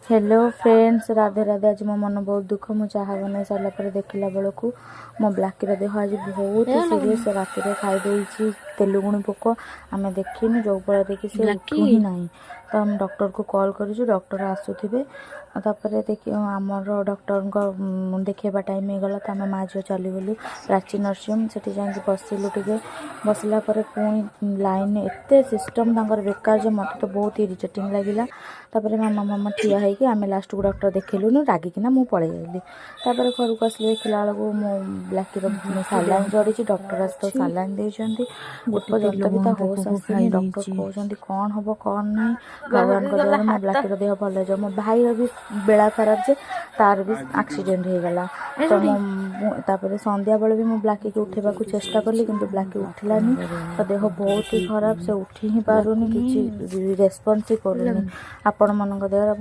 Hello friends, Radhe Radhe. आज मो मन बहुत दुख। मु चाह बन सारा पर देखला बेलू मो ब्लाकी देह आज बहुत सीरीयस। रात खाई देती तेलुगुणी पोक आम देखनी जो फल कि उठू ही ना। तो हम डॉक्टर को कॉल करूँ, डॉक्टर आसुवे। देखिए आमर डॉक्टर देखा टाइम हो गला तो आम माँ झील चलीगलु प्राची नर्सिंग से जाकि बसिलु टे बसला पुणी लाइन एत सिस्टम बेकार जो मत तो बहुत इरिटेटिंग लगिला। मामा मामा ठिया होगी आम लास्ट को डॉक्टर देखलुनु रागिकिना मु पलि आइली। घर को आस देखला बेलू मो ब्लाकी सालाइन चढ़ी। डॉक्टर आस तो सालाइन देती एपर्यंत भी होश आसनी। डॉक्टर कहते कौन हम कौन ना भगवान द्वारा मो ब्लाकी देह भल हो। मो भाई भी बेला खराब जे तार भी एक्सीडेंट हो गला। तो संध्या बेले भी मो ब्लाकी को उठेबा चेष्टा कली कि ब्लाकी उठिलानी। तो देह बहुत ही खराब, से उठी ही पारुनी, किसी रेस्पॉन्स ही करूनी। आपण मन द्वारा